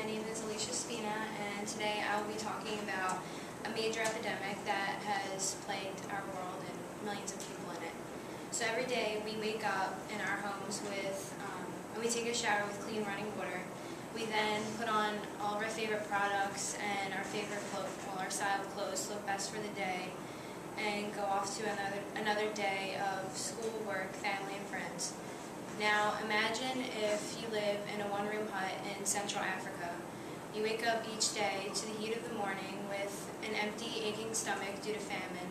My name is Alicia Spina, and today I will be talking about a major epidemic that has plagued our world and millions of people in it. So every day we wake up in our homes and we take a shower with clean running water. We then put on all of our favorite products and our favorite our style of clothes to look best for the day, and go off to another day of school, work, family, and friends. Now imagine if you live in a one-room hut in Central Africa. You wake up each day to the heat of the morning with an empty, aching stomach due to famine.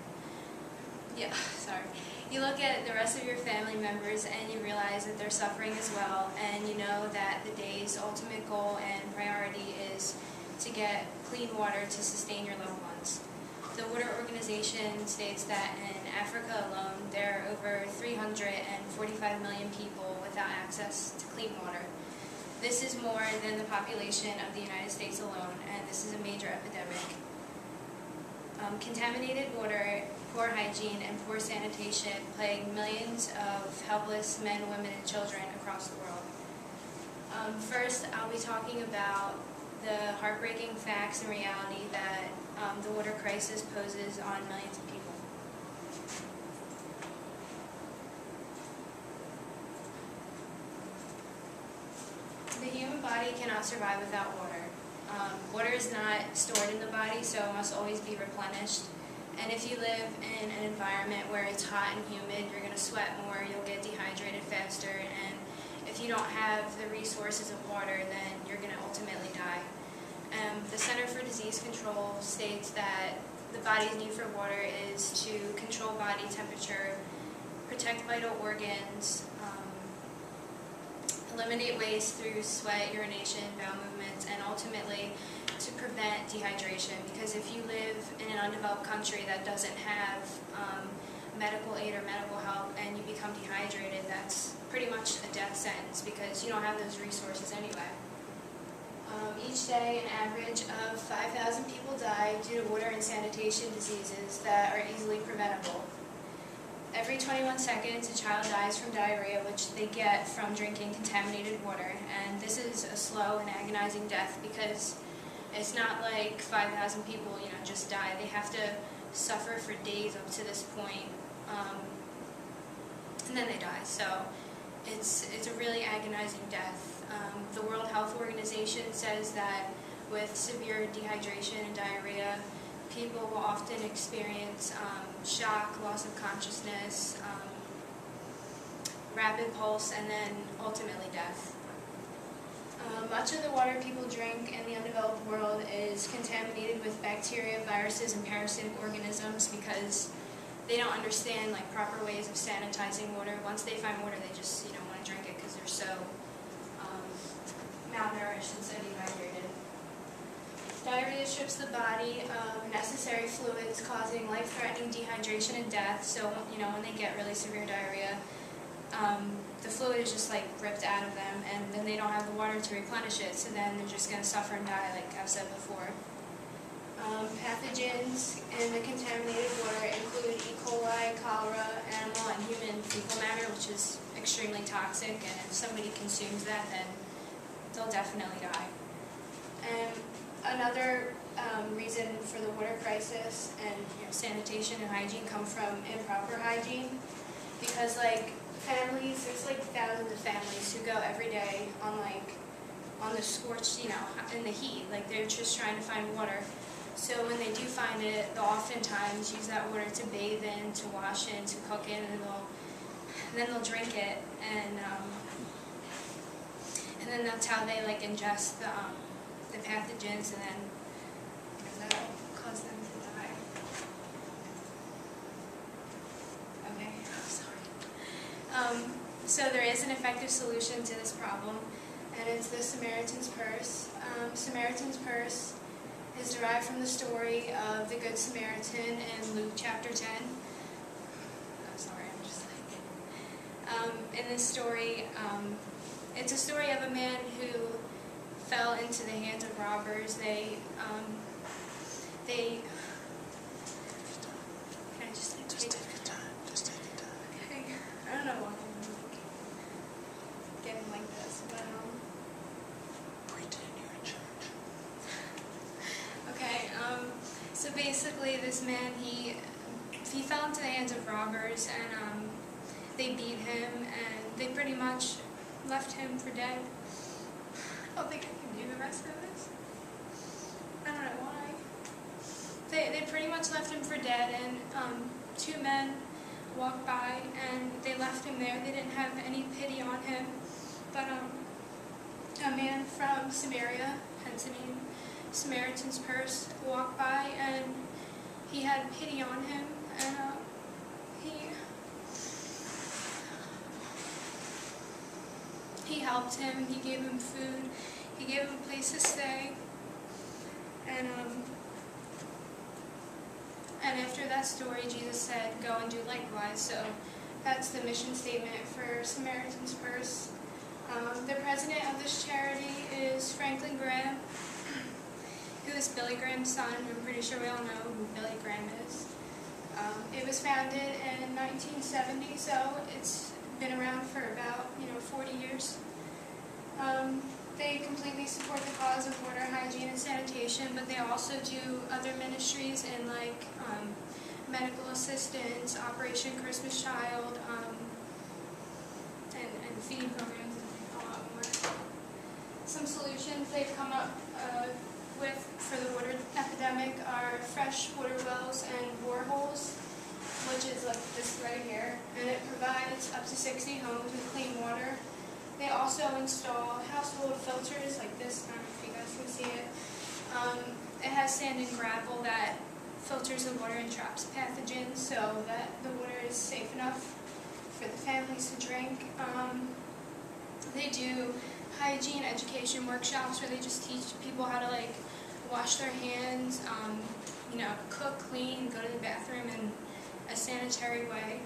You look at the rest of your family members and you realize that they're suffering as well, and you know that the day's ultimate goal and priority is to get clean water to sustain your loved ones. The Water Organization states that in Africa alone, there are over 345 million people without access to clean water. This is more than the population of the United States alone, and this is a major epidemic. Contaminated water, poor hygiene, and poor sanitation plague millions of helpless men, women, and children across the world. First, I'll be talking about the heartbreaking facts and reality that the water crisis poses on millions of people. The human body cannot survive without water. Water is not stored in the body, so it must always be replenished. And if you live in an environment where it's hot and humid, you're going to sweat more, you'll get dehydrated faster, and if you don't have the resources of water, then you're going to ultimately die. The Center for Disease Control states that the body's need for water is to control body temperature, protect vital organs, eliminate waste through sweat, urination, bowel movements, and ultimately to prevent dehydration. Because if you live in an undeveloped country that doesn't have medical aid or medical help and you become dehydrated, that's pretty much a death sentence because you don't have those resources anyway. Each day, an average of 5,000 people die due to water and sanitation diseases that are easily preventable. Every 21 seconds, a child dies from diarrhea, which they get from drinking contaminated water. And this is a slow and agonizing death because it's not like 5,000 people, just die. They have to suffer for days up to this point, and then they die. So it's a really agonizing death. The World Health Organization says that with severe dehydration and diarrhea, people will often experience shock, loss of consciousness, rapid pulse, and then ultimately death. Much of the water people drink in the undeveloped world is contaminated with bacteria, viruses, and parasitic organisms because they don't understand proper ways of sanitizing water. Once they find water, they just want to drink it because they're so malnourished and so dehydrated. Diarrhea strips the body of necessary fluids, causing life-threatening dehydration and death. So, when they get really severe diarrhea, the fluid is just ripped out of them, and then they don't have the water to replenish it, so then they're just going to suffer and die, like I've said before. Pathogens in the contaminated water include E. coli, cholera, animal and human fecal matter, which is extremely toxic, and if somebody consumes that, then they'll definitely die. And another reason for the water crisis and sanitation and hygiene come from improper hygiene, because families, there's thousands of families who go every day on the scorched, in the heat, they're just trying to find water. So when they do find it, they'll oftentimes use that water to bathe in, to wash in, to cook in, and then they'll drink it, and then that's how they ingest the pathogens, and then that'll cause them to die. Okay, sorry. So there is an effective solution to this problem, and it's the Samaritan's Purse. Samaritan's Purse is derived from the story of the Good Samaritan in Luke chapter 10. I'm sorry, I'm just in this story, it's a story of a man who fell into the hands of robbers. Can I just take your time? Just take your time. Okay. I don't know why I'm getting like this, but pretend you're in church. this man, he fell into the hands of robbers, and they beat him, and they pretty much left him for dead. I don't think I can do the rest of this. I don't know why. They pretty much left him for dead, and two men walked by, and they left him there. They didn't have any pity on him, but a man from Samaria, hence the name Samaritan's Purse, walked by, and he had pity on him, and he helped him. He gave him food. He gave him a place to stay, and after that story, Jesus said, "Go and do likewise." So that's the mission statement for Samaritan's Purse. The president of this charity is Franklin Graham, who is Billy Graham's son. I'm pretty sure we all know who Billy Graham is. It was founded in 1970, so it's been around for about 40 years. They completely support the cause of water, hygiene, and sanitation, but they also do other ministries in medical assistance, Operation Christmas Child, and feeding programs, and a lot more. Some solutions they've come up with for the water epidemic are fresh water wells and boreholes, which is like this right here, and it provides up to 60 homes with clean water. They also install household filters like this. I don't know if you guys can see it. It has sand and gravel that filters the water and traps pathogens so that the water is safe enough for the families to drink. They do hygiene education workshops where they just teach people how to wash their hands, cook, clean, go to the bathroom in a sanitary way.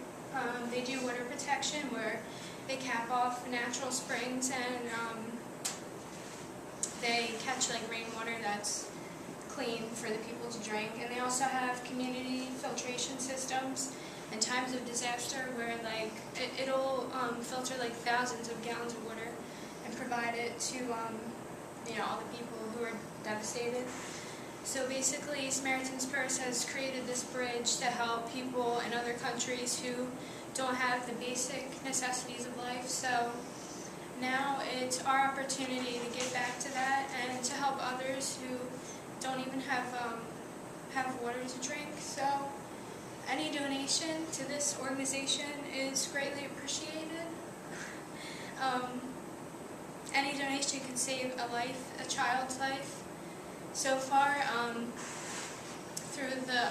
They do water protection where they cap off natural springs, and they catch rainwater that's clean for the people to drink. And they also have community filtration systems in times of disaster where it'll filter thousands of gallons of water and provide it to all the people who are devastated. So basically, Samaritan's Purse has created this bridge to help people in other countries who don't have the basic necessities of life. So now it's our opportunity to give back to that and to help others who don't even have water to drink. So any donation to this organization is greatly appreciated. Any donation can save a life, a child's life. So far, through the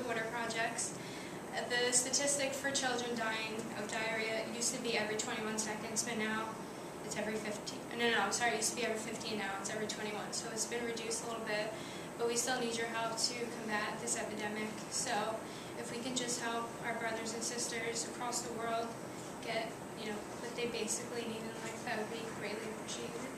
water projects, the statistic for children dying of diarrhea used to be every 21 seconds, but now it's every 15. It used to be every 15, now it's every 21. So it's been reduced a little bit, but we still need your help to combat this epidemic. So if we can just help our brothers and sisters across the world get, what they basically need in life, that would be greatly appreciated.